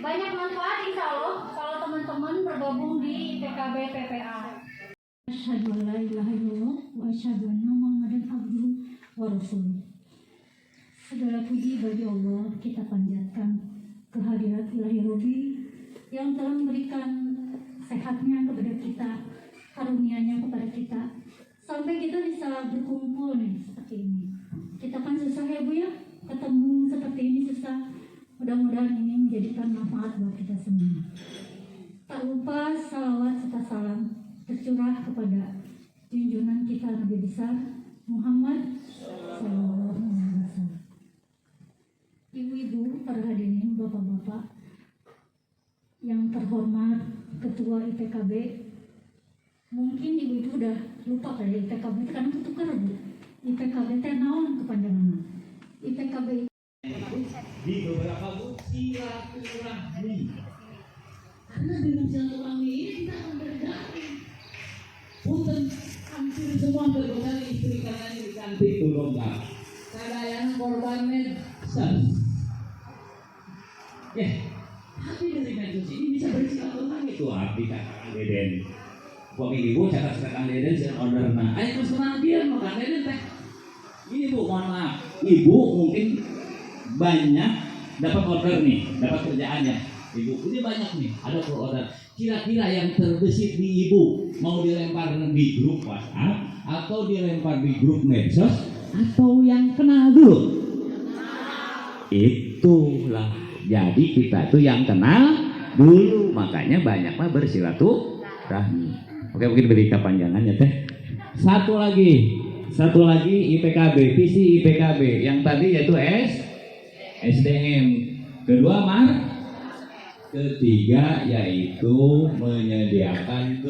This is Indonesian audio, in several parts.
banyak manfaat insya Allah kalau teman-teman bergabung di PKB PPA. Asyhadu an la ilaha illallah wa asyhadu anna Muhammadan abduhu wa rasuluh. Segala puji bagi Allah kita panjatkan kehadirat Ilahi Robbi yang telah memberikan sehatnya kepada kita, karunia-Nya kepada kita, sampai kita bisa berkumpul nih seperti ini. Kita kan susah ya Bu ya, ketemu seperti ini susah. Mudah-mudahan ini menjadikan manfaat buat kita semua. Tak lupa salawat serta salam tercurah kepada junjungan kita Nabi besar Muhammad SAW. Ibu-ibu, para hadirin, bapak-bapak yang terhormat, ketua IPKB, mungkin ibu-ibu udah lupa kali IPKB karena ketukar Bu. IPKB teh naon kepanjanganna? IPKB di beberapa bukti silaturahmi. Karena dengan silaturahmi ini kita akan berdamai. Punten hampir semua berbuat istri karena ini cantik turun lah. Kada yang korbannya sah. Ya, tapi dari medsos ini bisa bersilaturahmi itu arti kata Deden. Wakil ibu catat sekarang Deden dan order nah. Ayo terus kenal dia makan Deden teh. Ini Bu, mohon maaf. Ibu mungkin banyak dapat order nih, dapat kerjaannya. Ibu, ini banyak nih, ada order. Kira-kira yang terbesit di ibu mau dilempar di grup WhatsApp atau dilempar di grup medsos atau yang kenal dulu? Itulah. Jadi kita tuh yang kenal dulu, makanya banyaklah bersilaturahmi. Oke, mungkin beri kepanjangannya teh. Satu lagi IPKB, visi IPKB yang tadi yaitu SDM. Kedua ketiga yaitu menyediakan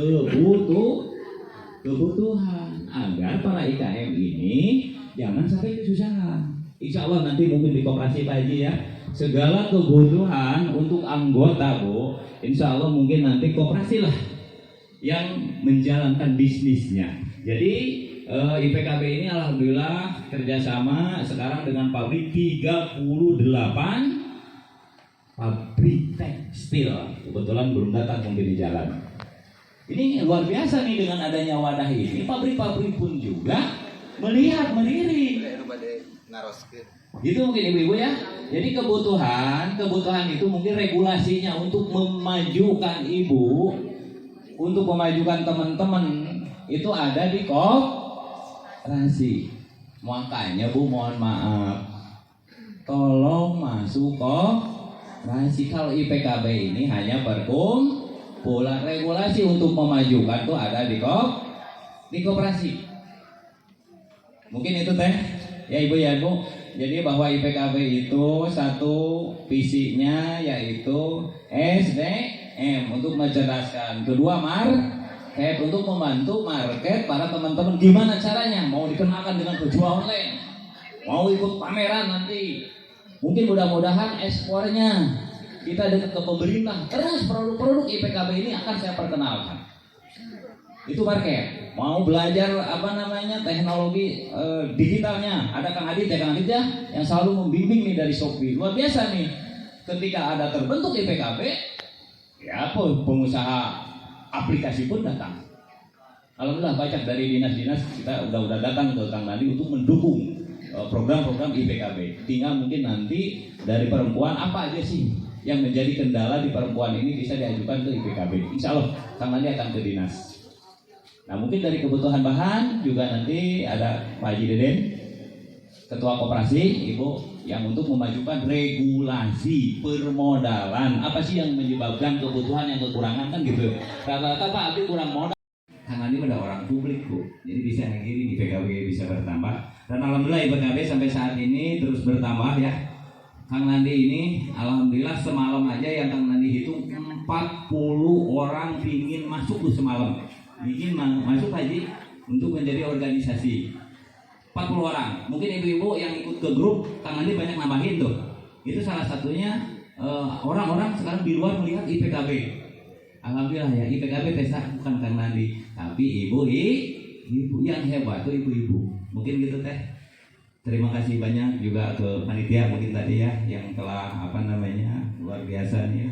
kebutuhan agar para IKM ini jangan sampai kesusahan. Insya Allah nanti mungkin di koperasi Pak Haji ya, segala kebutuhan untuk anggota Bu, insya Allah mungkin nanti koperasi lah yang menjalankan bisnisnya. Jadi IPKB ini alhamdulillah kerjasama sekarang dengan pabrik 38 pabrik tekstil. Kebetulan belum datang mungkin di jalan. Ini luar biasa nih dengan adanya wadah ini. Pabrik-pabrik pun juga melihat melirik. Gitu mungkin ibu-ibu ya. Jadi kebutuhan itu mungkin regulasinya untuk memajukan ibu, untuk memajukan teman-teman itu ada di koperasi. Makanya Bu mohon maaf, tolong masuk koperasi. Kalau IPKB ini hanya perkumpulan, regulasi untuk memajukan tuh ada di koperasi. Mungkin itu teh ya Ibu ya Bu. Jadi bahwa IPKB itu satu visinya yaitu SDM untuk mencerdaskan, kedua market untuk membantu market para teman-teman. Gimana caranya? Mau dikenalkan dengan penjual online, mau ikut pameran nanti, mungkin mudah-mudahan ekspornya kita dekat ke pemerintah, terus produk-produk IPKB ini akan saya perkenalkan. Itu market. Mau belajar teknologi digitalnya, ada Kang Adit ya yang selalu membimbing nih dari Shopee. Luar biasa nih. Ketika ada terbentuk IPKB, ya pengusaha aplikasi pun datang. Alhamdulillah banyak dari dinas-dinas kita udah datang ke Kang Nadi untuk mendukung program-program IPKB. Tinggal mungkin nanti dari perempuan apa aja sih yang menjadi kendala di perempuan ini bisa diajukan ke IPKB. Insya Allah Kang Nadi akan ke dinas. Nah mungkin dari kebutuhan bahan juga nanti ada Pak Haji Deden, Ketua Koperasi, Ibu, yang untuk memajukan regulasi permodalan. Apa sih yang menyebabkan kebutuhan yang kekurangan kan gitu. Rata-rata Pak Abdi kurang modal. Kang Andi pada orang publik Bu, jadi bisa yang ini di PKB bisa bertambah. Dan alhamdulillah IPKB sampai saat ini terus bertambah ya. Kang Nandi ini alhamdulillah semalam aja yang Kang Nandi hitung 40 orang pingin masuk tuh semalam. Bikin masuk Haji untuk menjadi organisasi 40 orang. Mungkin ibu-ibu yang ikut ke grup Kang Nandi banyak nambahin tuh. Itu salah satunya orang-orang sekarang di luar melihat IPKB. Alhamdulillah ya, IPKB pesta bukan Kang Nandi, tapi ibu yang hebat tuh ibu-ibu. Mungkin gitu teh. Terima kasih banyak juga ke panitia mungkin tadi ya yang telah luar biasa nih ya.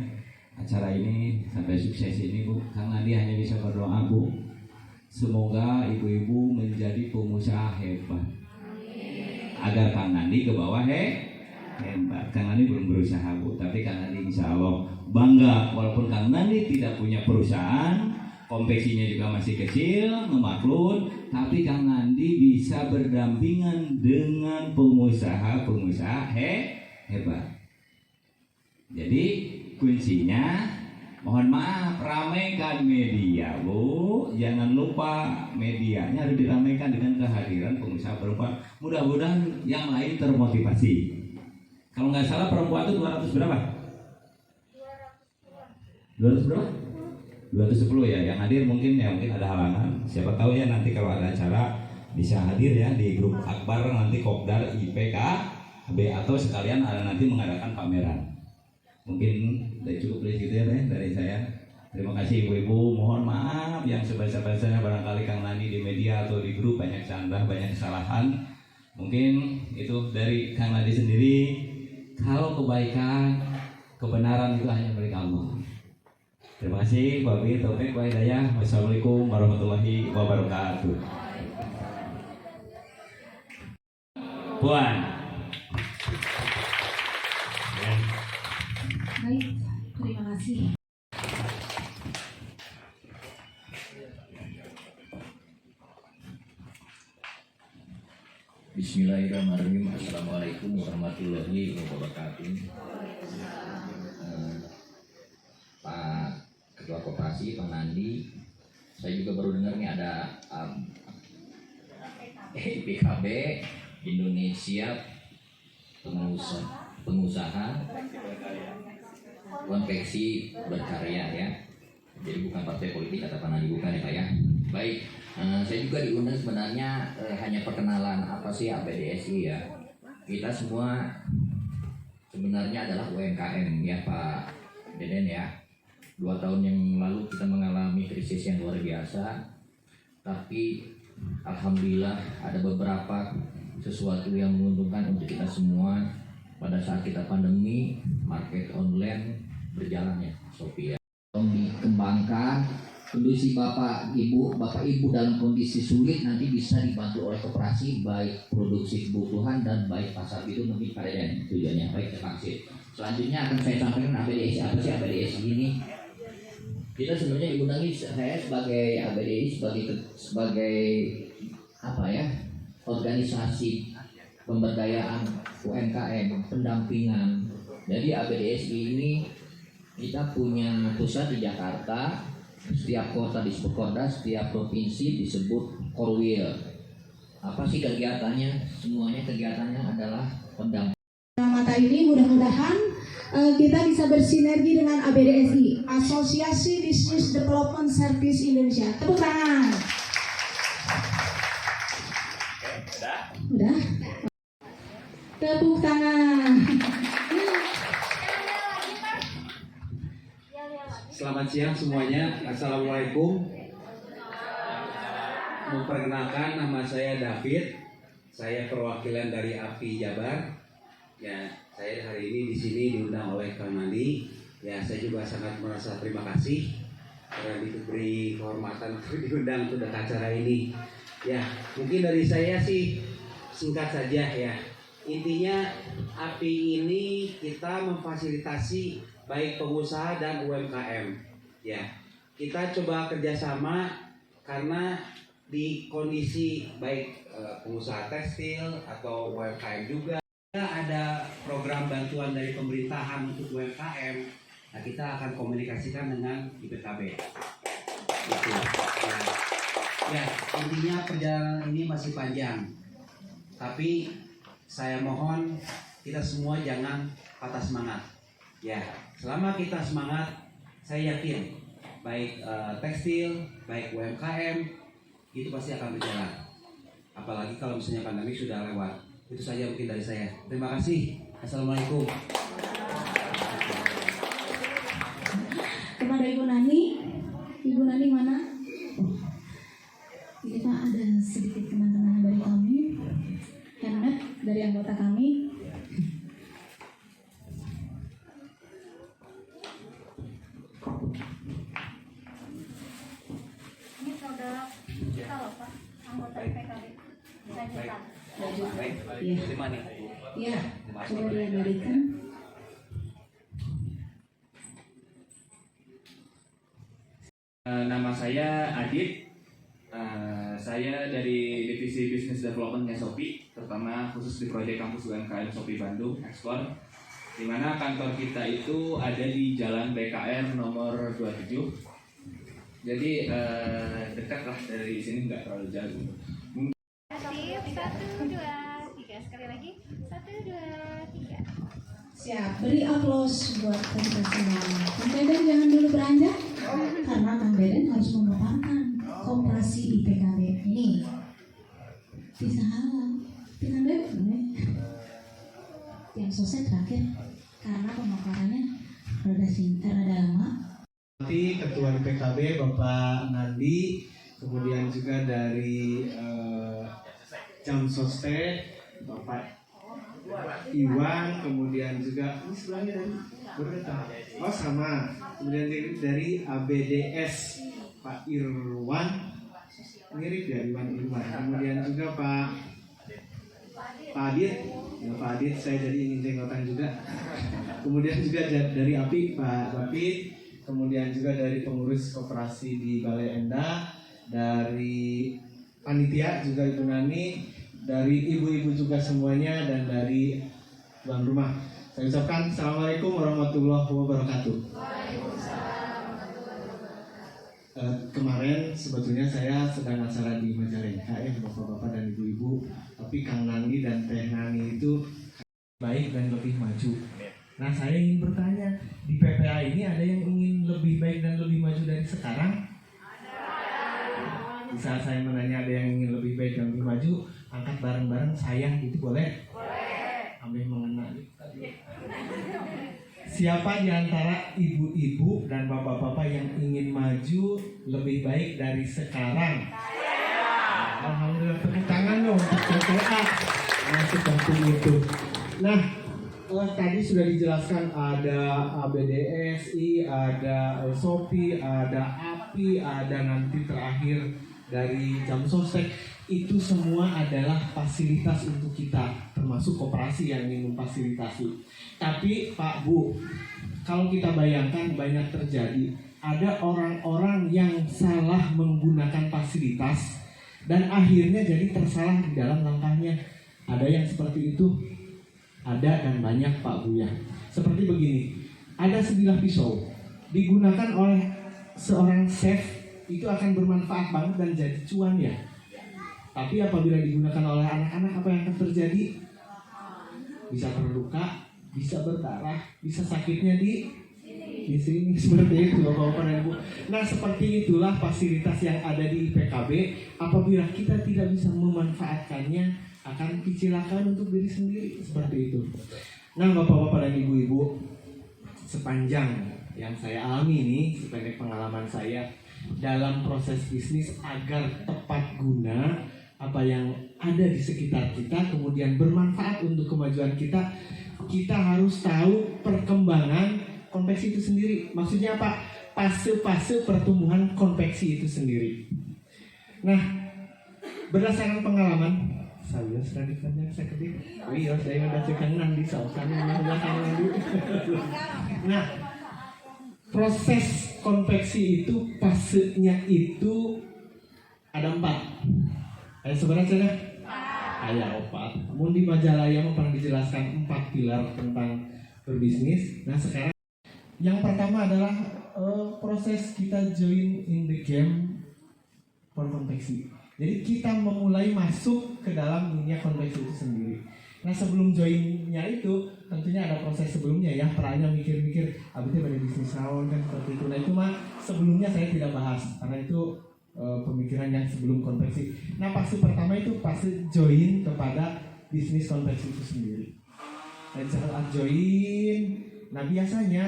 acara ini sampai sukses ini Bu. Kang Nandi hanya bisa berdoa Bu, semoga ibu-ibu menjadi pengusaha hebat agar Kang Nandi ke bawah hebat. Kang Nandi belum berusaha Bu, tapi Kang Nandi insya Allah bangga walaupun Kang Nandi tidak punya perusahaan, konveksinya juga masih kecil, memaklun, tapi Kang Nandi bisa berdampingan dengan pengusaha-pengusaha hebat. Jadi kuncinya, mohon maaf, ramaikan media Bu, jangan lupa medianya harus diramaikan dengan kehadiran pengusaha perempuan. Mudah-mudahan yang lain termotivasi. Kalau nggak salah perempuan itu 200 berapa? 200 berapa? 210 ya, yang hadir mungkin ada halangan. Siapa tahu ya nanti kalau ada acara bisa hadir ya di grup akbar nanti Kopdar IPK B atau sekalian ada nanti mengadakan pameran. Mungkin udah cukup dari situ ya dari saya. Terima kasih ibu-ibu, mohon maaf yang sebesar-besarnya barangkali Kang Nandi di media atau di grup banyak canda, banyak kesalahan. Mungkin itu dari Kang Nandi sendiri. Kalau kebaikan, kebenaran itu hanya milik Allah. Terima kasih, wabillahi taufik wal hidayah. Wassalamualaikum warahmatullahi wabarakatuh. Puan. Baik, terima kasih. Bismillahirrahmanirrahim. Assalamualaikum warahmatullahi wabarakatuh. Pak Ketua Koperasi, Pak Nandi, saya juga baru dengar nih ada IPKB Indonesia pengusaha konveksi berkarya ya. Jadi bukan partai politik kata Pak Nandi, bukan ya Pak ya. Baik, saya juga diundang sebenarnya hanya perkenalan apa sih ABDSI ya. Kita semua sebenarnya adalah UMKM ya Pak Deden ya. 2 tahun yang lalu kita mengalami krisis yang luar biasa, tapi alhamdulillah ada beberapa sesuatu yang menguntungkan untuk kita semua. Pada saat kita pandemi, market online berjalan ya Shopee ya. Dikembangkan, kondisi bapak ibu dalam kondisi sulit nanti bisa dibantu oleh koperasi, baik produksi kebutuhan dan baik pasar itu mungkin pada tujuannya. Baik, terima kasih. Selanjutnya akan saya sampaikan ABDSI. Apa sih ABDSI ini? Kita sebenarnya diundangi saya sebagai ABDSI sebagai apa ya, organisasi pemberdayaan UMKM, pendampingan. Jadi ABDSI ini kita punya pusat di Jakarta, setiap kota disebut Korda, setiap provinsi disebut Korwil. Apa sih kegiatannya? Semuanya kegiatannya adalah pendampingan. Mata ini mudah-mudahan kita bisa bersinergi dengan ABDSI, Asosiasi Business Development Service Indonesia. Tepuk tangan. Udah? Tepuk tangan. Selamat siang semuanya. Assalamualaikum. Memperkenalkan, nama saya David. Saya perwakilan dari API Jabar. Ya, saya hari ini di sini diundang oleh Kang Nandi. Ya, saya juga sangat merasa terima kasih karena diberi kehormatan untuk diundang untuk acara ini. Ya, mungkin dari saya sih singkat saja ya. Intinya API ini kita memfasilitasi baik pengusaha dan UMKM. Ya, kita coba kerjasama karena di kondisi baik pengusaha tekstil atau UMKM juga ada program bantuan dari pemerintahan untuk UMKM. Nah, kita akan komunikasikan dengan IPKB. Gitu. Ya, intinya perjalanan ini masih panjang. Tapi saya mohon kita semua jangan patah semangat. Ya, selama kita semangat, saya yakin baik tekstil, baik UMKM itu pasti akan berjalan. Apalagi kalau misalnya pandemi sudah lewat. Itu saja mungkin dari saya. Terima kasih. Assalamualaikum. Kepada Ibu Nani. Ibu Nani mana? Ini Pak, ada sedikit teman-teman dari kami, handmade dari anggota kami. ke kita loh Pak, anggota PKB lanjutan. Iya. Iya. Coba diberikan. Nama saya Adit. Saya dari Divisi Business Development-nya Shopee, terutama khusus di proyek kampus UMKM Shopee Bandung Ekspor, di mana kantor kita itu ada di Jalan BKR nomor 27. Jadi dekat lah dari sini, nggak terlalu jauh. Aktif, 1, 2, 3. Sekali lagi, 1, 2, 3. Siap, beri aplaus buat kita semua. Kang Deden jangan dulu beranjak, karena Kang Deden harus memaparkan koperasi IPKB ini. Bisa halal, Kang Deden yang selesai terakhir, karena pemaparannya rada lama. Nanti Ketua PKB Bapak Nandi, kemudian juga dari Jamsostek Bapak Iwan, kemudian juga ini sebelahnya dari berapa? Oh sama, kemudian dari ABDS Pak Irwan, mirip ya Irwan, kemudian juga Pak Adit, ya Pak Adit saya jadi ingin jenggotan juga, kemudian juga dari API Pak David, kemudian juga dari pengurus koperasi di Balai Endah, dari panitia juga Ibu Nani, dari ibu-ibu juga semuanya, dan dari tuan rumah. Saya ucapkan Assalamualaikum warahmatullahi wabarakatuh. Kemarin sebetulnya saya sedang acara di Majalengka ya bapak-bapak dan ibu-ibu, tapi Kang Nandi dan Teh Nani itu baik dan lebih maju. Nah saya ingin bertanya, di PPA ini ada yang ingin lebih baik dan lebih maju dari sekarang? Bisa saya menanya ada yang ingin lebih baik dan lebih maju, angkat bareng-bareng saya gitu boleh? Boleh. Ambil mengenal. Siapa di antara ibu-ibu dan bapak-bapak yang ingin maju lebih baik dari sekarang? Alhamdulillah, tepuk tangan dong untuk PPA. Masuk kampung itu. Nah, tadi sudah dijelaskan ada ABDSI, ada Shopee, ada API, ada nanti terakhir dari Jamsostek. Itu semua adalah fasilitas untuk kita, termasuk koperasi yang ingin memfasilitasi. Tapi Pak Bu, kalau kita bayangkan banyak terjadi, ada orang-orang yang salah menggunakan fasilitas dan akhirnya jadi tersalah di dalam langkahnya. Ada yang seperti itu, ada dan banyak Pak Bu ya. Seperti begini, ada sebilah pisau digunakan oleh seorang chef, itu akan bermanfaat banget dan jadi cuan ya. Tapi apabila digunakan oleh anak-anak, apa yang akan terjadi? Bisa terluka, bisa berdarah, bisa sakitnya di sini, seperti itu Bapak dan Ibu. Nah seperti itulah fasilitas yang ada di IPKB. Apabila kita tidak bisa memanfaatkannya, akan kecelakaan untuk diri sendiri, seperti itu. Nah Bapak-bapak dan Ibu-ibu, sepanjang yang saya alami ini, sependek pengalaman saya dalam proses bisnis agar tepat guna apa yang ada di sekitar kita, kemudian bermanfaat untuk kemajuan kita, kita harus tahu perkembangan konveksi itu sendiri. Maksudnya apa? Fase-fase pertumbuhan konveksi itu sendiri. Nah, berdasarkan pengalaman saya sudah ditanya saya kedip. Oh iya, saya udah cekangan di sausan yang belakang dulu. Nah, proses konveksi itu fasenya itu ada 4. Sebenarnya ada 4. Namun di Majalaya pernah dijelaskan 4 pilar tentang berbisnis. Nah sekarang yang pertama adalah proses kita join in the game for konveksi. Jadi kita memulai masuk ke dalam dunia konveksi itu sendiri. Nah sebelum joinnya itu tentunya ada proses sebelumnya ya, perannya mikir-mikir abisnya pada bisnis naon kan seperti itu. Nah itu mah sebelumnya saya tidak bahas karena itu pemikiran yang sebelum konveksi. Nah fase pertama itu fase join kepada bisnis konveksi itu sendiri. Dan saat join, nah biasanya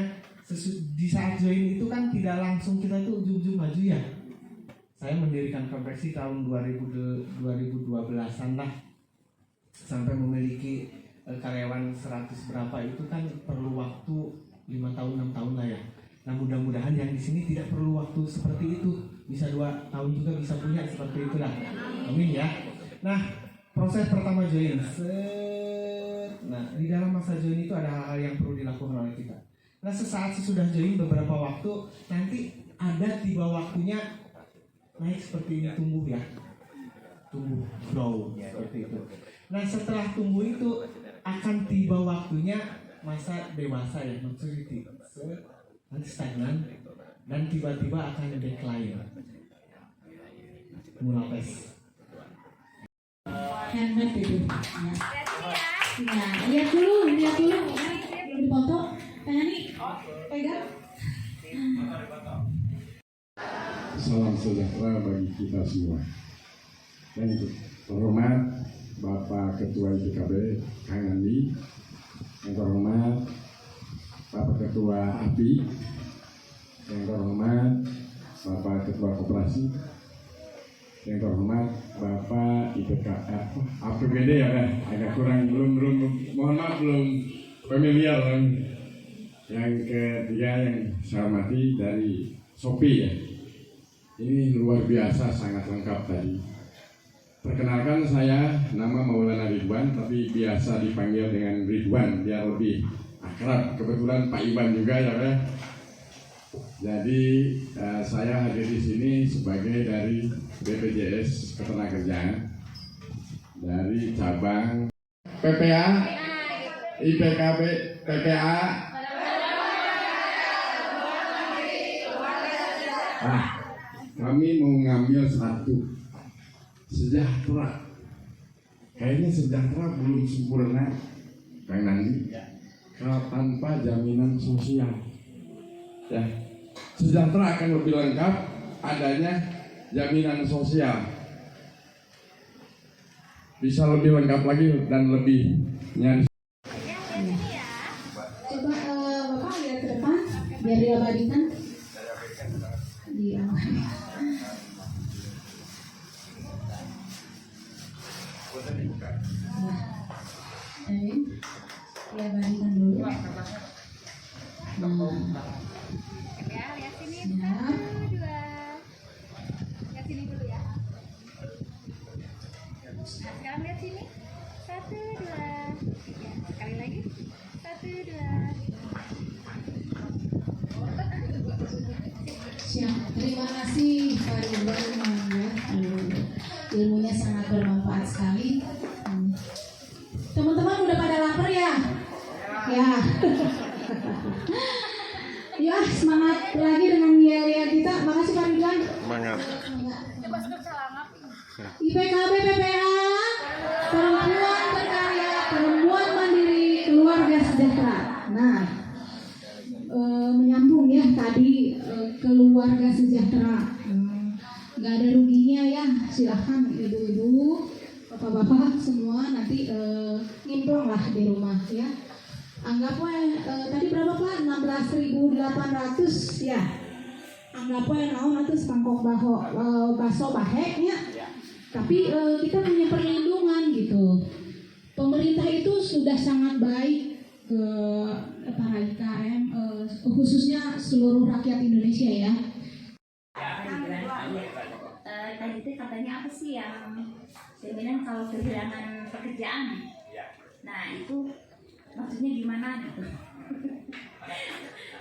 di saat join itu kan tidak langsung kita tuh ujung-ujung maju ya. Saya mendirikan konveksi tahun 2012-an lah, sampai memiliki karyawan 100 berapa itu kan perlu waktu 5 tahun 6 tahun lah ya. Nah mudah-mudahan yang di sini tidak perlu waktu seperti itu, bisa 2 tahun juga bisa punya seperti itulah. Amin ya. Nah, proses pertama join. Nah, di dalam masa join itu ada hal-hal yang perlu dilakukan oleh kita. Nah, sesaat sesudah join beberapa waktu, nanti ada tiba waktunya naik seperti ini, tumbuh ya, tumbuh, grow seperti itu. Nah, setelah tumbuh itu akan tiba waktunya masa dewasa ya, maturity, nanti stagnan dan tiba-tiba akan decline, mulapes. Hebat itu. Ya, lihat dulu, belum dipoto. Tani, pegang. Salam sejahtera bagi kita semua. Yang terhormat Bapak Ketua IPKB Kang Andi, yang terhormat Bapak Ketua API, yang terhormat Bapak Ketua Koperasi, yang terhormat Bapak APBD ya kan, agak kurang belum mohon maaf belum familiar. Yang ketiga yang saya hormati dari Shopee ya. Ini luar biasa, sangat lengkap tadi. Perkenalkan, saya nama Maulana Ridwan, tapi biasa dipanggil dengan Ridwan biar lebih akrab. Kebetulan Pak Iwan juga ya kan. Jadi saya hadir di sini sebagai dari BPJS Ketenagakerjaan dari cabang PPA, IPKB, PPA. Kami mau ngambil satu, sejahtera. Kayaknya sejahtera belum sempurna, Kang Nandi, kalau tanpa jaminan sosial. Ya, sejahtera akan lebih lengkap adanya jaminan sosial. Bisa lebih lengkap lagi dan lebih nyaris. Coba Bapak lihat ke depan biar diabadikan di awal. Erin, diabadikan dulu. Ya, lihat sini. Siap. 1, 2. Lihat sini dulu ya. Nah, sekarang lihat sini. 1, 2. Ya, sekali lagi. 1, 2. Siap. Terima kasih Pak Ridwan ya. Ilmunya sangat bermanfaat sekali. Teman-teman udah pada lapar ya? Ya. Ya, semangat lagi dengan yel-yel kita. Makasih Pak Ridwan. Semangat. Coba stop salah. IPKB PPA, perempuan berkarya, perempuan mandiri, keluarga sejahtera. Nah, menyambung ya tadi keluarga sejahtera. Nggak ada ruginya ya. Silahkan ibu-ibu, bapak-bapak semua nanti nyimplung lah di rumah ya. Anggapnya tadi berapa Pak? 16.800 ya. Anggapnya naon atuh semangkok baso bahe ya. Tapi kita punya perlindungan gitu. Pemerintah itu sudah sangat baik ke para IKM, khususnya seluruh rakyat Indonesia ya. Tadi itu katanya apa sih yang jaminan kalau kehilangan pekerjaan? Nah, itu maksudnya gimana gitu?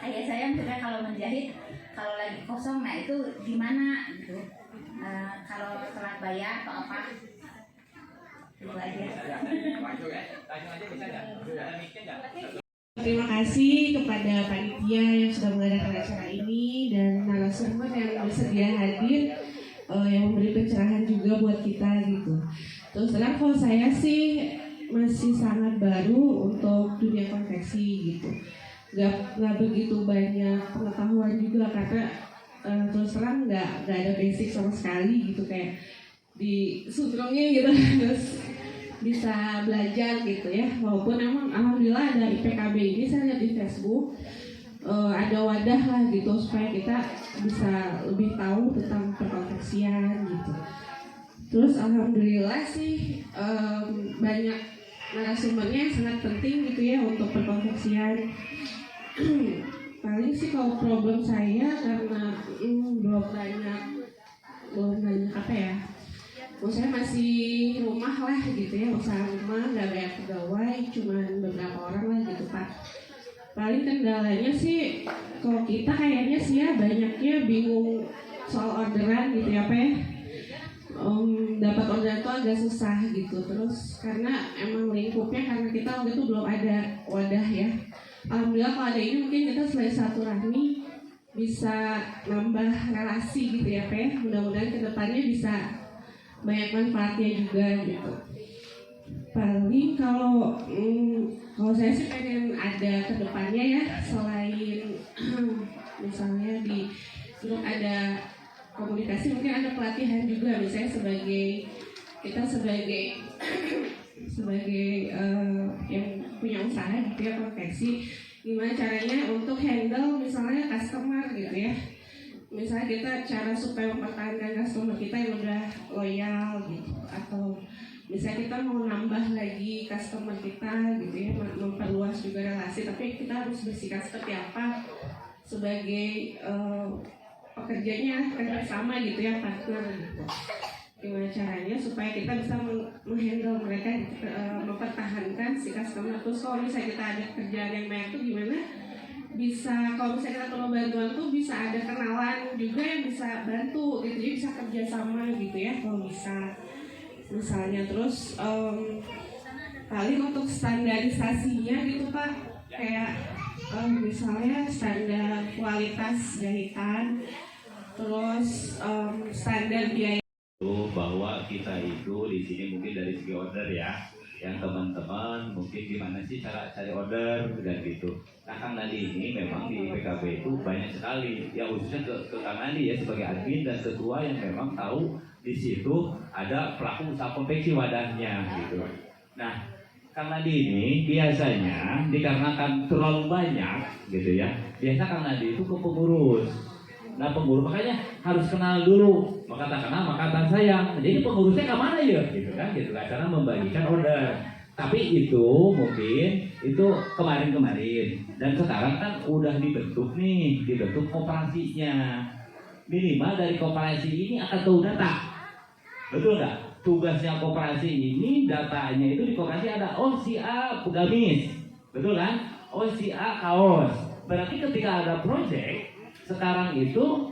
Kayak saya misalnya kalau menjahit, kalau lagi kosong, nah itu gimana gitu? Kalau telat bayar atau apa? Itu aja. Terima kasih kepada panitia yang sudah mengadakan acara ini dan narasumber yang bersedia hadir, yang memberi pencerahan juga buat kita gitu. Terus terang kalau saya sih masih sangat baru untuk dunia konveksi gitu. Gak begitu banyak pengetahuan juga karena terus terang nggak ada basic sama sekali gitu, kayak di sutrungnya gitu terus bisa belajar gitu ya. Walaupun emang alhamdulillah ada IPKB ini, saya lihat di Facebook ada wadah lah gitu supaya kita bisa lebih tahu tentang perkonveksian gitu. Terus alhamdulillah sih banyak narasumbernya yang sangat penting gitu ya untuk perkonveksian. paling sih kalau problem saya karena belum banyak apa ya, saya masih rumah lah gitu ya, usaha rumah, nggak banyak pegawai, cuman beberapa orang lah gitu Pak. Paling kendalanya sih kalau kita kayaknya sih ya banyaknya bingung soal orderan gitu ya Pak ya. Dapat orderan itu agak susah gitu, terus karena emang lingkupnya karena kita waktu itu belum ada wadah ya. Alhamdulillah kalau ada ini mungkin kita selain silaturahmi bisa nambah relasi gitu ya Pak ya. Mudah-mudahan kedepannya bisa banyak manfaatnya juga gitu. Paling kalau saya sih pengen ada kedepannya ya, selain misalnya di grup ada komunikasi, mungkin ada pelatihan juga, misalnya sebagai yang punya usaha gitu ya, konveksi, gimana caranya untuk handle misalnya customer gitu ya. Misalnya kita cara supaya mempertahankan customer kita yang udah loyal gitu, atau misalnya kita mau nambah lagi customer kita gitu ya, memperluas juga relasi, tapi kita harus bersikap seperti apa sebagai pekerjanya kerjasama gitu ya, partner gitu. Gimana caranya supaya kita bisa menghandle mereka, mempertahankan si customer. Terus kalau misalnya kita ada kerjaan yang banyak tuh gimana bisa, kalau misalnya kita perlu bantuan tuh bisa ada kenalan juga yang bisa bantu gitu, jadi bisa kerjasama gitu ya kalau bisa misalnya. Terus paling untuk standarisasinya gitu Pak, kayak misalnya standar kualitas jahitan, terus standar biaya. Bahwa kita itu di sini mungkin dari segi order ya, yang teman-teman mungkin gimana sih cara cari order dan gitu. Nah Kang Nadi ini memang di PKB itu banyak sekali, ya khususnya ke Kang Nadi ya sebagai admin dan ketua yang memang tahu di situ ada pelaku usaha konveksi wadahnya gitu. Nah Kang Nadi ini biasanya dikarenakan terlalu banyak gitu ya, biasa Kang Nadi itu ke pengurus. Nah pengurus makanya harus kenal dulu, maka tak kenal maka tak sayang. Jadi pengurusnya kemana ya gitu kan, karena membagikan order. Tapi itu mungkin itu kemarin-kemarin, dan sekarang kan udah dibentuk koperasinya. Minimal dari koperasi ini akan tahu data, betul nggak? Tugasnya koperasi ini datanya itu di koperasi ada, oh si A gamis, betul kan? Oh si A kaos. Berarti ketika ada project sekarang itu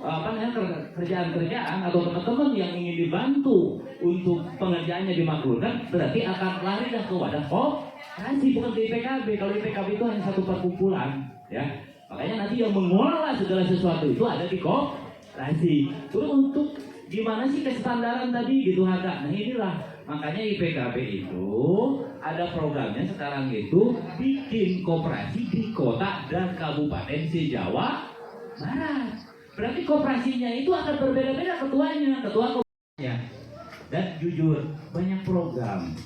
kerjaan-kerjaan atau teman-teman yang ingin dibantu untuk pengerjaannya dimaklumkan, berarti akan lari ke wadah koperasi, bukan di IPKB. Kalau IPKB itu hanya satu perkumpulan ya, makanya nanti yang mengelola segala sesuatu itu ada di koperasi. Terus untuk gimana sih kestandaran tadi gitu Haka? Nah inilah makanya IPKB itu ada programnya sekarang itu bikin koperasi di kota dan kabupaten se-Jawa Barat. Berarti koperasinya itu akan berbeda-beda ketua koperasinya. Dan jujur banyak program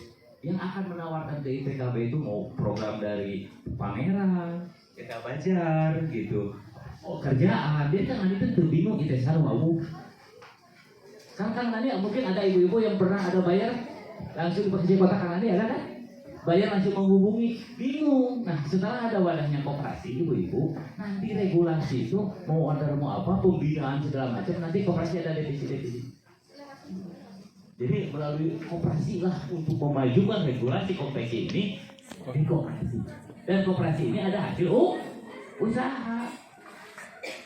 yang akan menawarkan ke IPKB itu, mau program dari pameran, kita bajar gitu, kerjaan. Dia kan nanti tuh bingung kita sekarang mau. Kan nanti mungkin ada ibu-ibu yang pernah ada bayar langsung bekerja kota Kang Nadi, ada kan? Bayar langsung menghubungi, bingung. Nah setelah ada wadahnya koperasi ibu-ibu, nanti regulasi itu mau order mau apa, pembinaan segala macam, nanti koperasi ada defisit. Jadi melalui koperasi lah untuk memajukan regulasi konveksi ini di koperasi. Dan koperasi ini ada hasil usaha.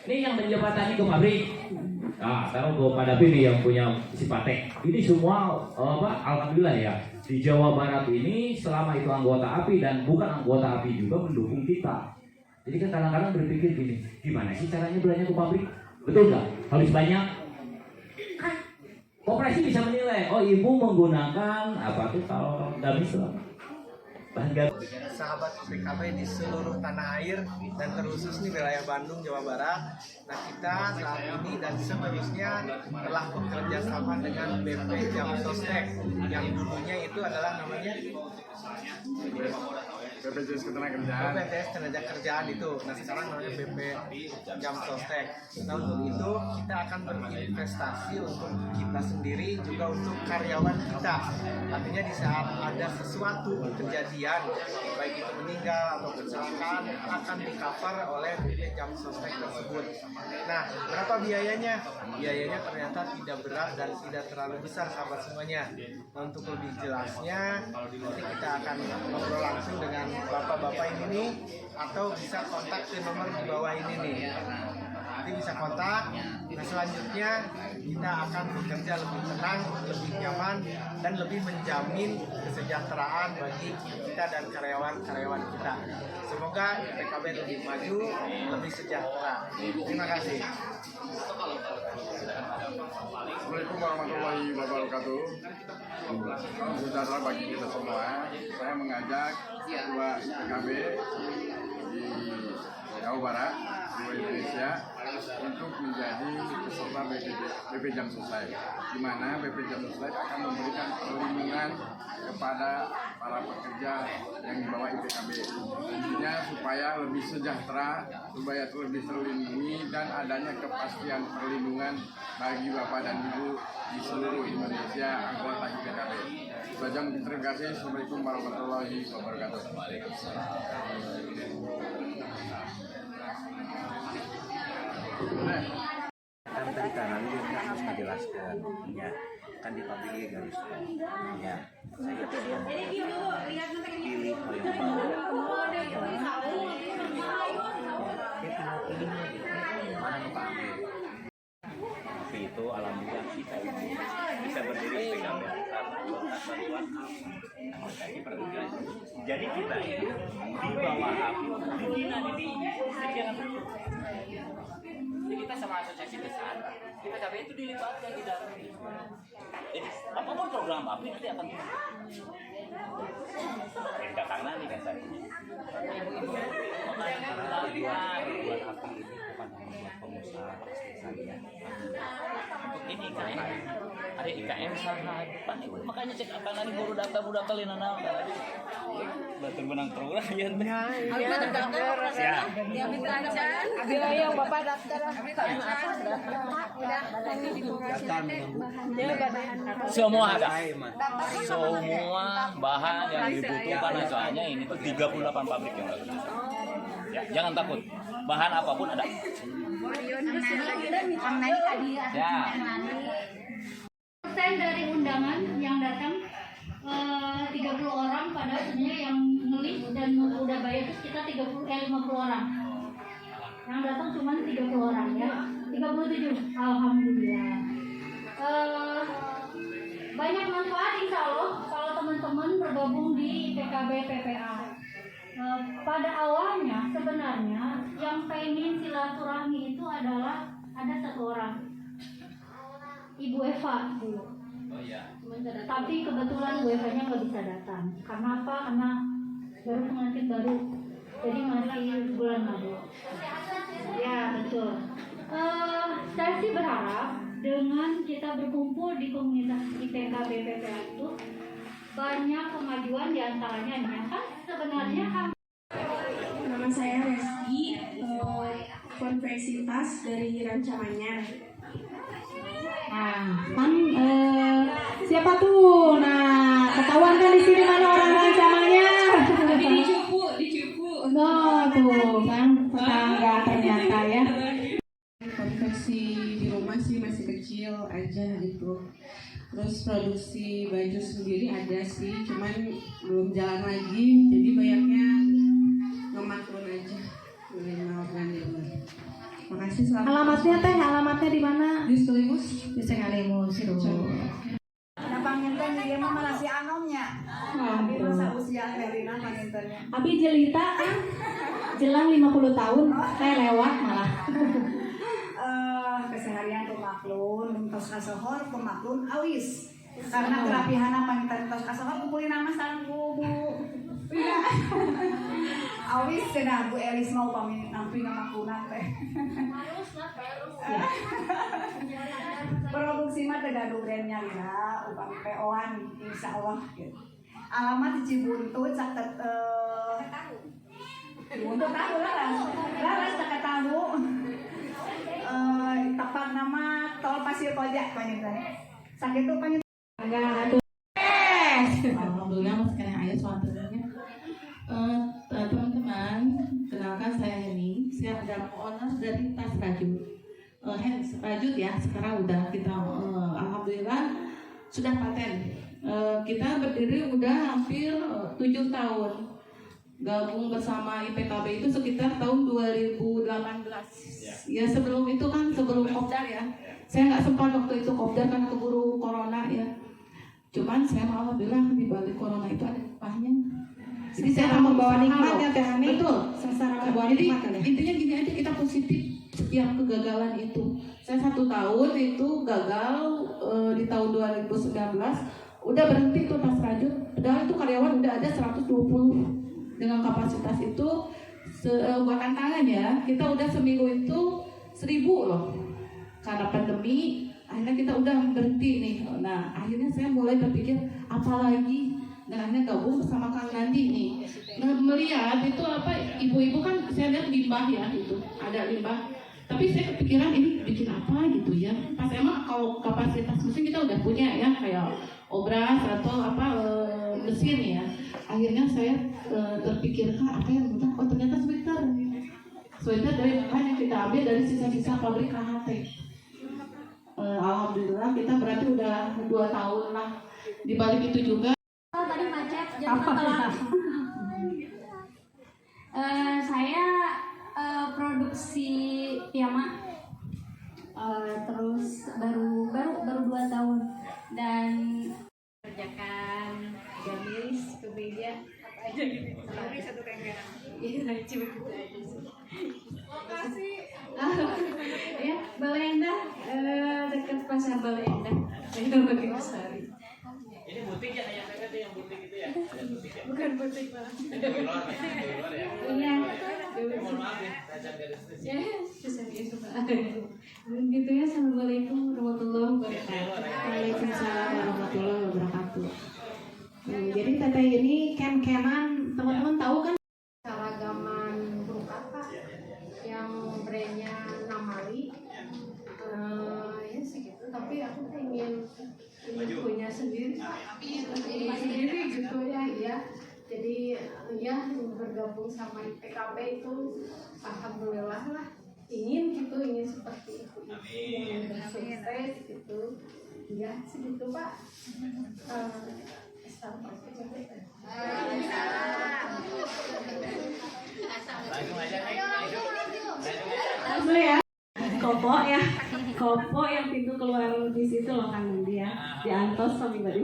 Ini yang menjembatani ke pabrik. Nah, taruh ke Pak Dapi nih yang punya Sipatek. Ini semua alhamdulillah ya. Di Jawa Barat ini selama itu anggota API dan bukan anggota API juga mendukung kita. Jadi kan kadang-kadang berpikir gini, gimana sih caranya belanja ke pabrik? Betul nggak? Harus banyak. Kan koperasi bisa menilai, oh ibu menggunakan apa tuh kalau gamis bahan gamis. Sahabat PKB di seluruh tanah air dan terkhusus di wilayah Bandung, Jawa Barat. Nah kita saat ini dan seterusnya telah bekerja sama dengan BP Jamsostek yang dulunya itu adalah namanya BPJS Ketenagakerjaan. BPJS Ketenagakerjaan itu. Nah sekarang namanya BP Jam Sostek. Nah untuk itu kita akan berinvestasi untuk kita sendiri juga untuk karyawan kita. Artinya di saat ada sesuatu kejadian baik itu meninggal atau kecelakaan akan di-cover oleh BP Jam Sostek tersebut. Nah berapa biayanya? Biayanya ternyata tidak berat dan tidak terlalu besar sahabat semuanya. Nah, untuk lebih jelasnya nanti kita akan ngobrol langsung dengan bapak-bapak ini nih, atau bisa kontak ke nomor di bawah ini nih. Nanti bisa kontak. Nah selanjutnya kita akan bekerja lebih tenang, lebih nyaman, dan lebih menjamin kesejahteraan bagi kita dan karyawan-karyawan kita. Semoga IPKB lebih maju, lebih sejahtera. Terima kasih. Assalamualaikum warahmatullahi wabarakatuh. Salam sejahtera bagi kita semua. Saya mengajak ketua IPKB di Jawa Barat, seluruh Indonesia, untuk menjadi peserta BP Jam Sostek, di mana BP Jam Sostek akan memberikan perlindungan kepada para pekerja yang di bawah IPKB. Intinya supaya lebih sejahtera, supaya lebih terlindungi, dan adanya kepastian perlindungan bagi Bapak dan Ibu di seluruh Indonesia anggota IPKB. Saja mungkin terima kasih. Assalamualaikum warahmatullahi wabarakatuh. Kan tadi kanan dia harus menjelaskan, ya kan di pabrik garis ya saya pilih mana mau ambil. Tapi itu alhamdulillah kita bisa berdiri di PKB jadi kita ini di bawah di jangan kita sama asosiasi besar, kita KB itu dilibatkan di dalam ini. Jadi apapun program apa nanti akan perintah tangan nih kan saya. Buat api ini bukan hanya buat pengusaha pasti saya. Untuk ini kan ada IKM sana makanya cek apa nanti baru data linana betul menang program ya. Abis daftar siap. Yang daftar. Abis yang Bapak daftar. Semua ada. Semua bahan yang dibutuhkan soalnya ini tuh 38 pabrik yang ada. Ya, jangan takut. Bahan apapun ada. Ya. Persen dari undangan yang datang 30 orang, padahal sebenarnya yang ngelis dan udah bayar itu sekitar 50 orang. Yang datang cuma 30 orang ya. 37. Alhamdulillah. Banyak manfaat insya Allah kalau teman-teman bergabung di PKB PPA. Pada awalnya sebenarnya yang pengen silaturahmi itu adalah ada satu orang, Ibu Eva dulu. Tapi kebetulan Bu Eva-nya nggak bisa datang. Karena apa? Karena baru pengantin baru, jadi masih bulan madu. Ya betul. Saya sih berharap dengan kita berkumpul di komunitas IPKB PPA itu banyak kemajuan diantaranya kan sebenarnya kan. Nama saya Reski, konversi tas dari Ranca Manyar. Nah, kan siapa tuh? Nah, ketahuan kan di sini mana orang rancamanya? Tapi dicupu. No, tuh kan tetangga ternyata ya. Konversi di rumah sih masih kecil aja gitu. Terus produksi baju sendiri ada sih, cuman belum jalan lagi. Jadi banyaknya ngemaklun aja. Makasih selamat. Alamatnya di mana? Di Sekelimus. Di Sekelimus itu. Nah panginten dia mah malah si anomnya. Tapi masa usia Herina pangintennya. Abi jelita kan jelang 50 tahun, saya lewat malah. Keseharian pemaklun, tos kasohor pemaklun awis. Karena kerapihan panginten tos kasohor kumpulin nama sareng Bu. Awis cenah Bu Elis mau pami nampi ngamakunan teh. Produksi mah teh gaduh brand nyalina upami PO-an insyaallah gitu. Alamat di Cibuntut sak Untuk tahu laras tak tahu. Tepat nama tol Pasir Koja panjang. Sakit tuh panjang. Enggak aduh. Alhamdulillah mas kena ayah suatannya. Teman-teman, kenalkan saya Heni. Saya adalah owner dari tas Rajut. Rajut ya, sekarang udah kita alhamdulillah sudah paten. Kita berdiri udah hampir 7 tahun. Gabung bersama IPKB itu sekitar tahun 2018. Ya sebelum itu kan sebelum Kopdar ya. Saya nggak sempat waktu itu Kopdar karena keburu corona ya. Cuman saya alhamdulillah di balik corona itu ada upahnya. Jadi saya akan membawa nikmatnya Teh Hani. Betul. Jadi intinya gini aja, kita positif setiap kegagalan itu. Saya 1 tahun itu gagal di tahun 2019 udah berhenti tuh tas Rajut. Padahal itu karyawan udah ada 120 dengan kapasitas itu buatan tangan ya. Kita udah seminggu itu 1000 loh. Karena pandemi akhirnya kita udah berhenti nih. Nah akhirnya saya mulai berpikir apa lagi. Nah akhirnya gabung bersama Kang Nandi nih. Nah, melihat itu apa, ibu-ibu kan saya lihat limbah ya gitu, ada limbah. Tapi saya kepikiran ini bikin apa gitu ya. Pas emang kalau kapasitas mesin kita udah punya ya, kayak obras atau apa mesin ya. Akhirnya saya terpikirkan apa yang mudah. Oh ternyata sweater dari bahan yang kita ambil dari sisa-sisa pabrik KHT. Alhamdulillah kita berarti udah 2 tahun lah. Di balik itu juga Tadi macet jadi telat. Saya produksi piyama terus baru 2 tahun dan kerjakan gamis, kemeja apa aja gitu. Satu kengkang. Iya, cuma gitu aja sih. Lokasi ya Baleendah, dekat pasar Baleendah. Saya pakai Sari. Ini butik ya, kayak mereka tuh yang butik itu ya? Ada butik ya? Bukan butik malah. Di luar ya? Iya. Mohon maaf ya, saya garis Ya, serius Pak. Gitu ya, assalamualaikum warahmatullahi wabarakatuh. Waalaikumsalam warahmatullahi wabarakatuh. Jadi teteh ini ken-kenan, teman-teman tahu kan seragaman burung kakak yang brandnya Namali. Ya segitu, tapi aku ingin punya sendiri gitu ya. Jadi ya bergabung sama IPKB itu alhamdulillah lah, ingin seperti itu, ingin bersukses gitu ya, segitu Pak. Ya Kopo yang pintu keluar di situ loh kan dia di Antos kami tadi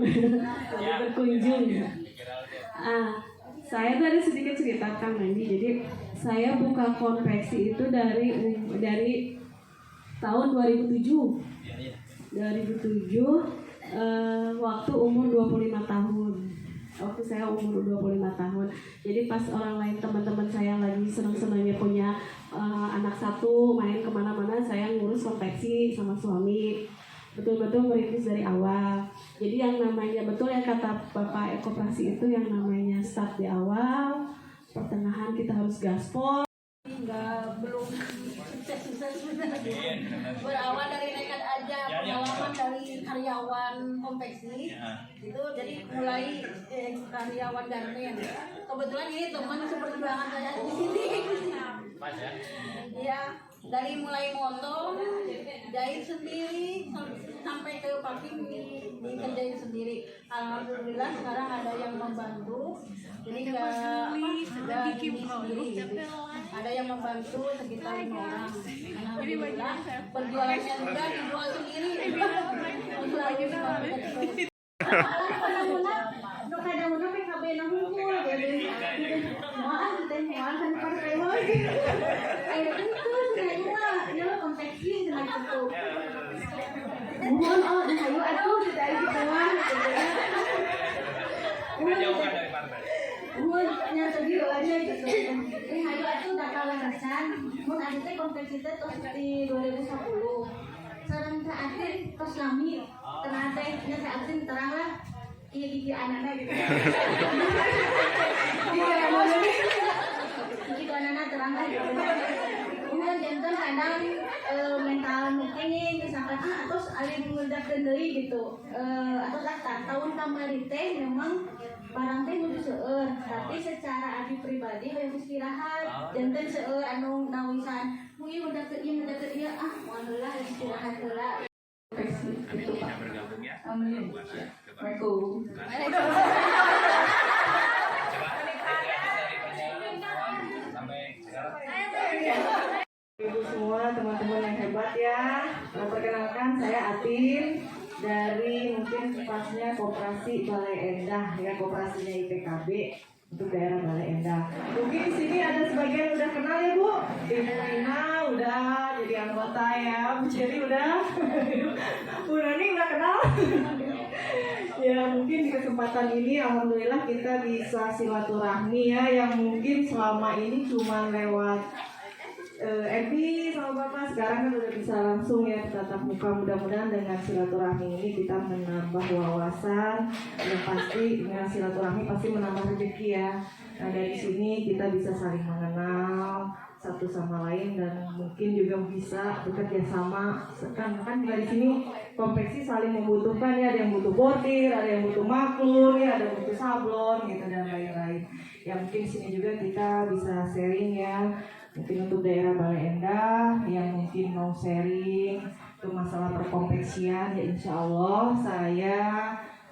berkunjung. Saya tadi sedikit cerita Kang Nandi. Jadi saya buka konveksi itu dari tahun 2007. Waktu umur 25 tahun. Waktu saya umur 25 tahun. Jadi pas orang lain, teman-teman saya lagi senang-senangnya punya anak satu, main kemana-mana, saya ngurus konveksi sama suami. Betul-betul merintis dari awal. Jadi yang namanya, betul yang kata Bapak Koperasi itu, yang namanya start di awal, pertengahan kita harus gaspol. Belum sukses berawal dari nekat aja, pengalaman dari karyawan konveksi itu, jadi mulai karyawan garmen. Kebetulan ini teman seperjuangan saya di sini. Iya, dari mulai motong, jahit sendiri sampai ke packing dikerjain sendiri. Alhamdulillah sekarang ada yang membantu. Jadi nggak bikin sendiri. Ada yang membantu sekitar 5 orang. Alhamdulillah berjualannya juga dijual sendiri. Kadang-kadang PKB nangkul, jadi mual kan pakai lagi. Ayo itu sudah konveksi sudah itu. Mohon ayo atuh sudah gitu lah. Jauhkan dari partai. Nyata gitu aja gitu. Ayo atuh udah kalah rasan. Mun ada teh konveksi teh tos di 2010. Sareng teh akhir tos lami. Tenang teh nya teh akhir terang lah. Iya anaknya gitu. Iya jawabanana terang lagi. Kemudian jantan kadang mental mungkin nih misalkan atau alih mengudakeun deui gitu. Atau tahun kamari teh memang barang teh kudu seueur, tapi secara abi pribadi hoyong istirahat. Jantan seueur anu nawisan, mungkin udah ke ieu moal heula istirahat heula. Gitu Pak. Amin. Assalamualaikum. Ibu semua, teman-teman yang hebat ya. Perkenalkan saya Atin dari mungkin pasnya Koperasi Balai Endah ya, koperasinya IPKB untuk daerah Balai Endah. Mungkin di sini ada sebagian udah kenal ya Bu. Ibu Ina udah jadi anggota ya, Bu Ceri udah, Bu Nani udah kenal. Ya mungkin di kesempatan ini alhamdulillah kita bisa silaturahmi ya, yang mungkin selama ini cuma lewat Epi sama Bapak, sekarang kan udah bisa langsung ya tatap muka. Mudah-mudahan dengan silaturahmi ini kita menambah wawasan, dan pasti dengan silaturahmi pasti menambah rezeki ya. Nah dari sini kita bisa saling mengenal satu sama lain dan mungkin juga bisa bekerja sama. Kan dari sini konveksi saling membutuhkan ya, ada yang butuh bordir, ada yang butuh maklum ya, ada yang butuh sablon gitu dan lain-lain. Ya mungkin sini juga kita bisa sharing ya. Mungkin untuk daerah Balai Endah yang mungkin mau sharing ke masalah perkonveksian ya, insya Allah saya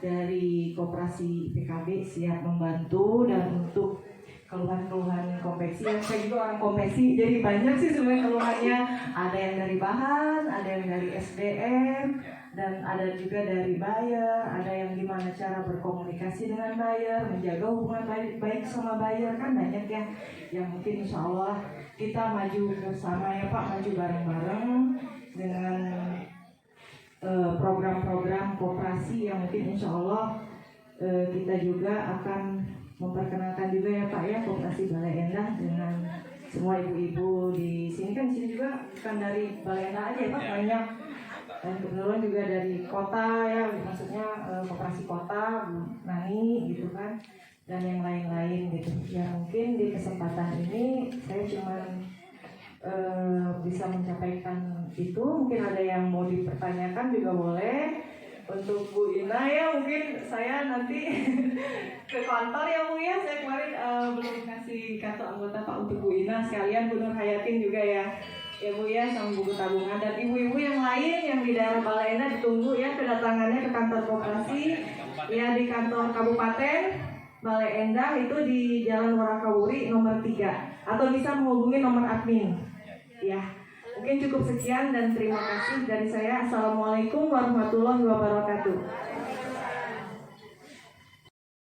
dari Koperasi PKB siap membantu. Dan untuk keluhan-keluhan konveksi, yang saya juga orang konveksi jadi banyak sih sebenarnya keluhannya. Ada yang dari bahan, ada yang dari SDM, dan ada juga dari buyer, ada yang gimana cara berkomunikasi dengan buyer, menjaga hubungan baik sama buyer, kan banyak ya. Yang mungkin insya Allah kita maju bersama ya Pak, maju bareng-bareng dengan program-program koperasi yang mungkin insya Allah kita juga akan memperkenalkan juga ya Pak ya, Koperasi Balai Endah dengan semua ibu-ibu di sini. Kan di sini juga bukan dari Balai Endah aja ya Pak, banyak. Dan kebetulan juga dari kota ya, maksudnya koperasi kota, Bu Nani gitu kan, dan yang lain-lain gitu. Ya mungkin di kesempatan ini saya cuma bisa menyampaikan itu. Mungkin ada yang mau dipertanyakan juga boleh. Untuk Bu Ina ya, mungkin saya nanti ke kantor ya Bu ya. Saya kemarin belum kasih kartu anggota Pak untuk Bu Ina, sekalian Bu Nur Hayatin juga ya. Ya Bu ya, sama buku tabungan dan ibu-ibu yang lain yang di daerah Balai Endah ditunggu ya kedatangannya ke kantor koperasi ya, di kantor Kabupaten Balai Endah itu di Jalan Warakawuri nomor 3, atau bisa menghubungi nomor admin ya. Mungkin cukup sekian dan terima kasih dari saya. Assalamualaikum warahmatullahi wabarakatuh.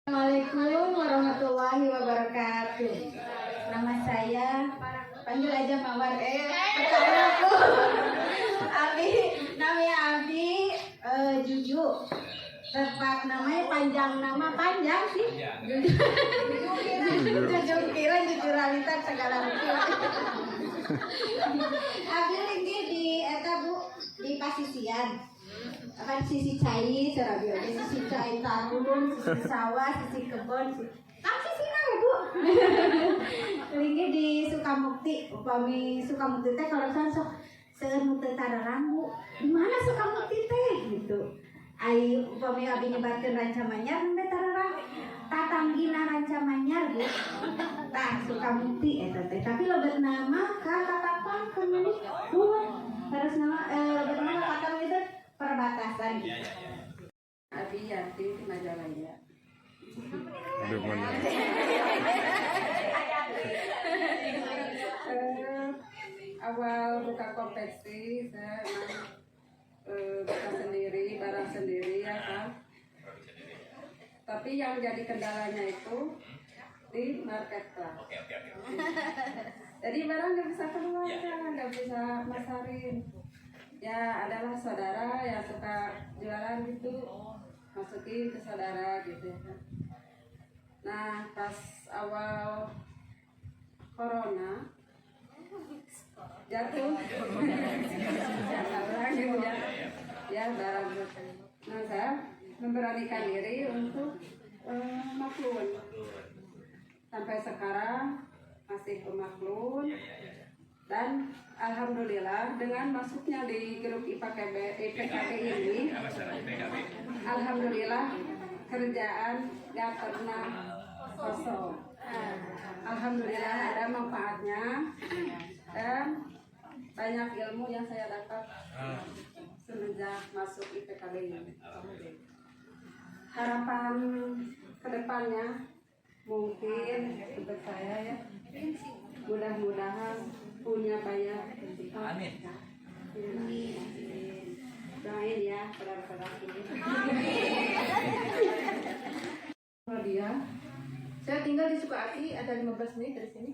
Assalamualaikum warahmatullahi wabarakatuh. Nama saya, panggil aja Mawar. Pertama aku Abi, namanya Abi Juju. Tepat namanya panjang sih. Juju kira jujuralitas segala macam. Abi lagi di Bu di Pasisian. Kan sisi cai serabio, sisi cai tarun, sisi sawah, sisi kebun, tapi sih ya Bu. Lagi di Sukamukti, upami Sukamukti teh kalau sok seueur teu tararang Bu. Di mana Sukamukti teh gitu. Ai upami abi nyebarkeun Rancamanyar nembe tararang tatanggina Rancamanyar Bu. Tah Sukamukti eta teh, tapi logat nama ka Katapan kemudian Bu. Harus nama logat nama Katapan itu perbatasan. Abi Yanti di Majalaya. Awal buka konveksi saya buka sendiri, barang sendiri ya kan. Tapi yang jadi kendalanya itu di marketplace. Jadi barang nggak bisa keluar, nggak bisa masarin. Ya adalah saudara yang suka jualan gitu, masukin ke saudara gitu ya. Nah pas awal corona jatuh ya barang. Nah saya memberanikan diri untuk maklum sampai sekarang masih pemaklum. Dan alhamdulillah dengan masuknya di grup IPKB ini, alhamdulillah kerjaan gak pernah kosong. Alhamdulillah ada manfaatnya dan banyak ilmu yang saya dapat semenjak masuk IPKB ini. Harapan kedepannya mungkin untuk saya ya, mudah-mudahan punya banyak rezeki. Amin. Doain ya saudara-saudaraku. Dia, saya tinggal di Sukahati, ada 15 menit dari sini.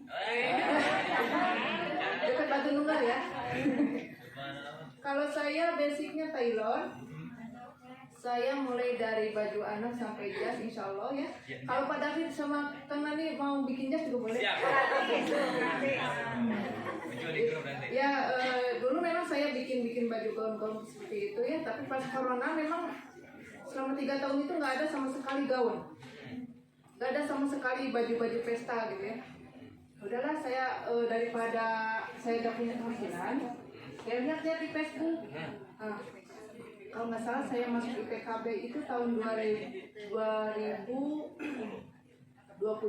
Dekat Batu Nunggal ya. Kalau saya basicnya tailor, saya mulai dari baju anak sampai jas, insya Allah ya. Kalau Pak David sama Kang Nani mau bikin jas juga boleh. Ya, dulu memang saya bikin baju gaun-gaun seperti itu ya. Tapi pas corona memang selama 3 tahun itu nggak ada sama sekali gaun, nggak ada sama sekali baju-baju pesta gitu ya. Udahlah saya daripada saya gak punya penghasilan, saya lihat di Facebook. Kalau nggak salah saya masuk IPKB itu tahun 2020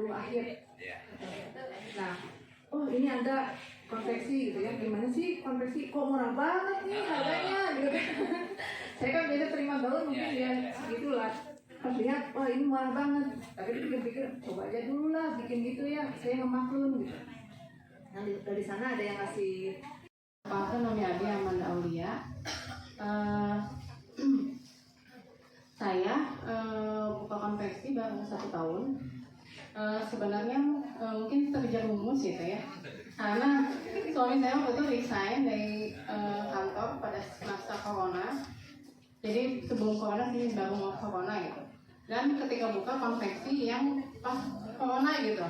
akhir. Nah, oh ini ada konveksi gitu ya, gimana sih konveksi, kok murah banget nih harganya gitu. Saya kan biasa terima gaun mungkin ya segitulah. Pas lihat, wah ini murah banget, tapi dipikir-pikir coba aja dulu lah bikin gitu ya, saya nggak maklum gitu. Nah dari sana ada yang ngasih apa namanya dia Amanda Aulia. Saya buka konveksi baru 1 tahun. Sebenarnya mungkin terjerumus gitu ya, karena suami saya waktu itu resign dari kantor pada masa corona. Jadi sebelum corona sih baru mau corona gitu. Dan ketika buka konveksi yang pas corona gitu,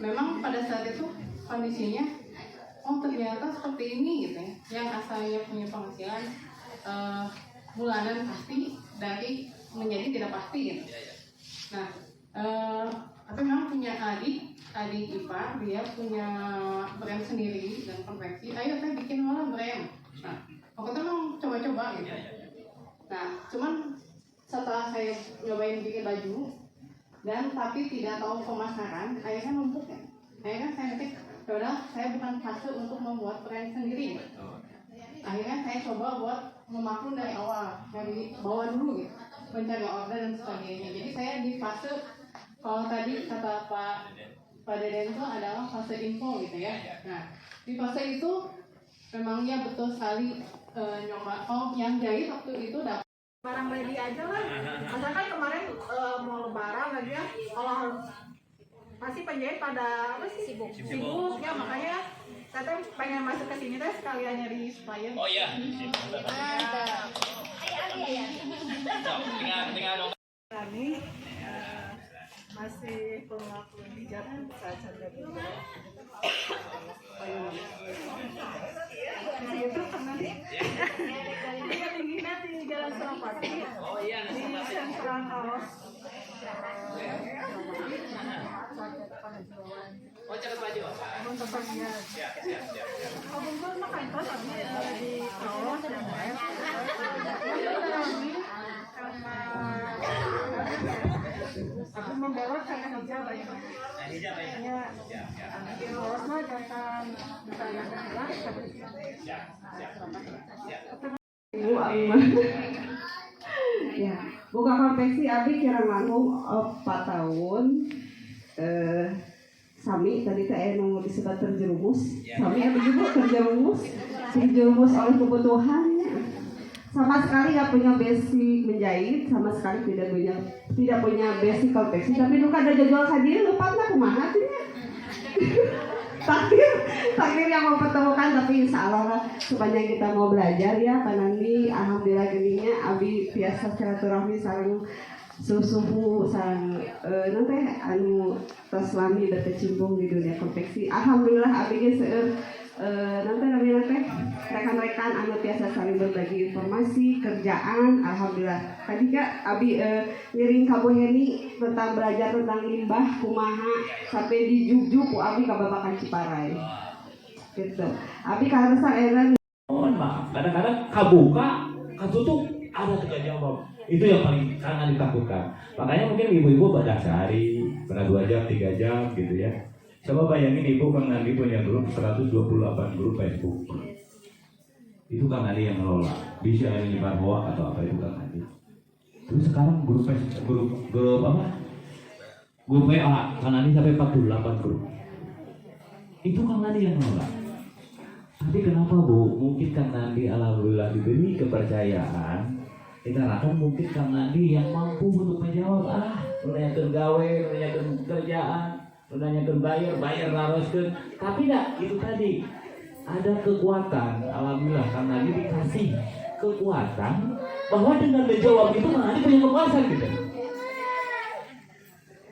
memang pada saat itu kondisinya, oh ternyata seperti ini gitu ya. Yang asalnya punya penghasilan bulanan pasti dari menjadi tidak pasti gitu. Nah, aku memang punya adik ipar, dia punya brand sendiri dan konveksi. Ayo saya bikin malah brand. Nah, aku tuh mau coba-coba gitu. Nah, cuman setelah saya nyobain bikin baju dan tapi tidak tahu pemasaran, akhirnya numpuk ya. Akhirnya saya mikir, yaudah saya bukan fase untuk membuat brand sendiri. Akhirnya saya coba buat memaklum dari awal, dari bawah dulu gitu, mencari order dan sebagainya. Jadi saya di fase, kalau tadi kata Pak Deden itu adalah fase info gitu ya. Nah, di fase itu memangnya betul sekali nyoba. Oh, yang jahit waktu itu dapat Barang ready aja lah. Asalkan kemarin mau lebaran lagi ya, kalau masih penjahit pada apa sih sibuk ya, makanya saya pengen masuk ke sini teh sekalian nyari supplier. Oh iya. Ada. Tinggal dong. Kami masih pelaku hijab saja dari itu nanti tingginya di Jalan Suropati. Oh iya, di Sentral Kaos. Oh catat baju. Untuk bagian. Siap. Kabungkul makan kos di kaos dan web. Aku membelot karena hijab aja. Hijab Ya. Kaos mah jangan ditanyakan Siap. Ibu Alma. Ya, buka konveksi Abi kirang langkung 4 tahun. Sami tadi teh mau disebut terjerumus. Sami Abi juga terjerumus oleh kebutuhannya. Sama sekali nggak punya basic menjahit, sama sekali tidak punya basic konveksi. Tapi lu kada jual hadir lupa lah kumaha tuh ya. takdir yang mempertemukan, tapi insya Allah sepanjang kita mau belajar ya Pak Nandi, alhamdulillah geninya Abi biasa silaturahmi sareng suhu sareng nanti anu tos lami berkecimpung di dunia konveksi. Alhamdulillah Abi ge seueur nanti rekan-rekan anu biasa saling berbagi informasi kerjaan. Alhamdulillah tadi Kak Abi ngiring ka Bu Heni tentang belajar tentang limbah kumaha sampai di Jugjuk ku Abi ka Babakan Ciparai gitu. Abi kahareusan eren Mohon maaf, kadang-kadang kabuka, katutup, ada tidak jawab. Itu yang paling sangat ditakutkan. Makanya mungkin ibu-ibu pada sehari, pernah 2 jam, 3 jam gitu ya. Coba bayangin ibu Kang Nandi punya grup 128 grup Facebook. Itu Kang Nandi yang ngelola. Bisa menyebar hoax atau apa itu Kang Nandi. Terus sekarang grup apa? Grup WA Kang Nandi sampai 48 grup. Itu Kang Nandi yang ngelola. Tapi kenapa Bu? Mungkin Kang Nandi alhamdulillah diberi kepercayaan. Dikarenakan mungkin Kang Nandi yang mampu untuk menjawab. Lu nanyakeun gawe, lu nanyakeun kerjaan, lu nanyakeun bayar laroskeun. Tapi dah itu tadi ada kekuatan. Alhamdulillah Kang Nandi dikasih kekuatan bahwa dengan menjawab itu Kang Nandi punya kekuasaan gitu.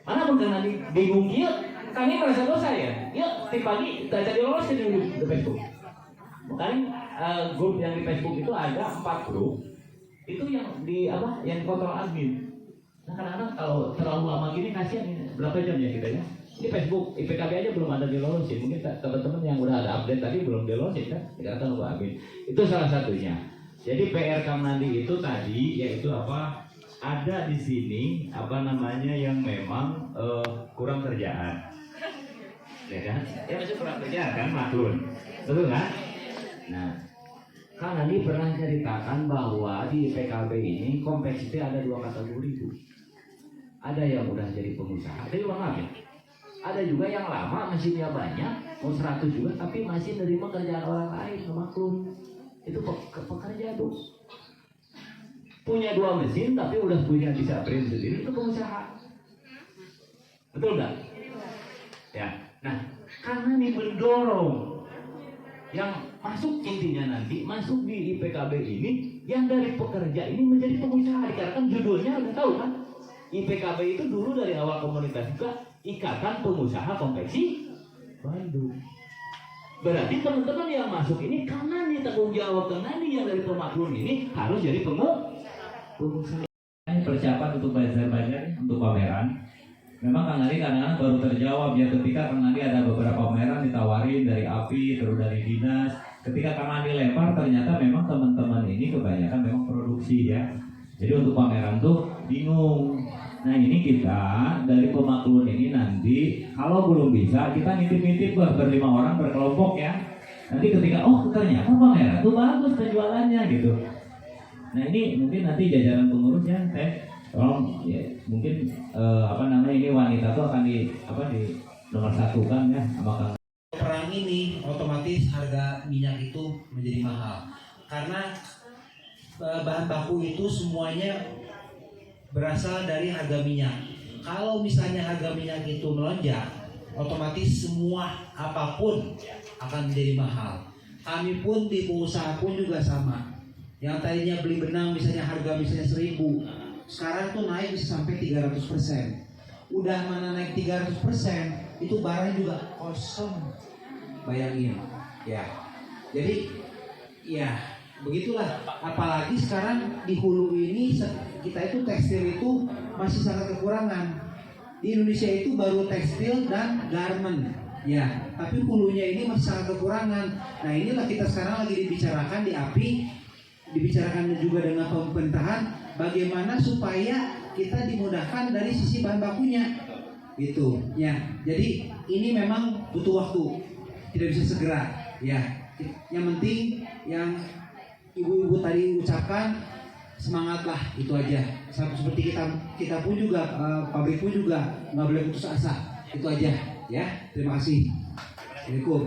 Mana pun Kang Nandi bingung kieu, kami merasa dosa ya. Yuk, tiap pagi kita jadi lolos di Facebook. Makanya grup yang di Facebook itu ada 4 grup. Itu yang di apa? Yang kontrol admin. Nah kadang-kadang kalau terlalu lama gini kasihan berapa jam ya kita ya. Ini Facebook IPKB aja belum ada dilolosin. Mungkin teman-teman yang udah ada update tadi belum dilolosin kan? Dikatakan lupa admin. Itu salah satunya. Jadi PR Kang Nandi itu tadi yaitu apa? Ada di sini apa namanya yang memang kurang kerjaan. Ya kan? Ya masih kurang kerjaan kan maklum. Betul kan? Nah, Kang Nandi pernah ceritakan bahwa di PKB ini kompleksiti ada 2 kategori Bu. Ada yang udah jadi pengusaha, ada juga ya. Ada juga yang lama mesinnya banyak, mau 100 juga tapi masih nerima kerjaan orang lain, maklum. Itu pekerja Bu. Punya 2 mesin tapi udah punya bisa print sendiri, itu pengusaha. Betul nggak? Ya. Nah, Kang Nandi mendorong yang masuk intinya nanti masuk di IPKB ini yang dari pekerja ini menjadi pengusaha. Dikarenakan judulnya udah tahu kan, IPKB itu dulu dari awal komunitas juga Ikatan Pengusaha Konveksi Bandung. Berarti teman-teman yang masuk ini karena nih tanggung jawab karena nih yang dari pemaklum ini harus jadi pengusaha. Persiapan untuk bazar-bazar untuk pameran. Memang Kang Nandi kadang-kadang baru terjawab ya ketika Kang Nandi ada beberapa pameran ditawarin dari API, terus dari dinas. Ketika Kang Nandi lempar ternyata memang teman-teman ini kebanyakan memang produksi ya. Jadi untuk pameran tuh bingung. Nah ini kita dari pemaklum ini nanti kalau belum bisa kita nitip-nitip ber-5 orang berkelompok ya. Nanti ketika ternyata pameran tuh bagus penjualannya gitu. Nah ini mungkin nanti jajaran pengurusnya tolong ya mungkin ini wanita tuh akan di nomor 1 kan ya sama perang ini otomatis harga minyak itu menjadi mahal karena bahan baku itu semuanya berasal dari harga minyak. Kalau misalnya harga minyak itu melonjak, otomatis semua apapun akan menjadi mahal. Kami pun di pengusaha pun juga sama. Yang tadinya beli benang misalnya harga misalnya 1.000, sekarang tuh naik bisa sampai 300%. Udah mana naik 300%, itu barang juga kosong. Bayangin, ya. Jadi, ya begitulah. Apalagi sekarang di hulu ini kita itu tekstil itu masih sangat kekurangan. Di Indonesia itu baru tekstil dan garment, ya. Tapi hulunya ini masih sangat kekurangan. Nah inilah kita sekarang lagi dibicarakan di API, dibicarakan juga dengan pemerintahan. Bagaimana supaya kita dimudahkan dari sisi bahan bakunya, gitu ya. Jadi ini memang butuh waktu, tidak bisa segera, ya. Yang penting yang ibu-ibu tadi ucapkan semangatlah, itu aja. Seperti kita pun juga pabrik pun juga nggak boleh putus asa, itu aja, ya. Terima kasih. Assalamualaikum.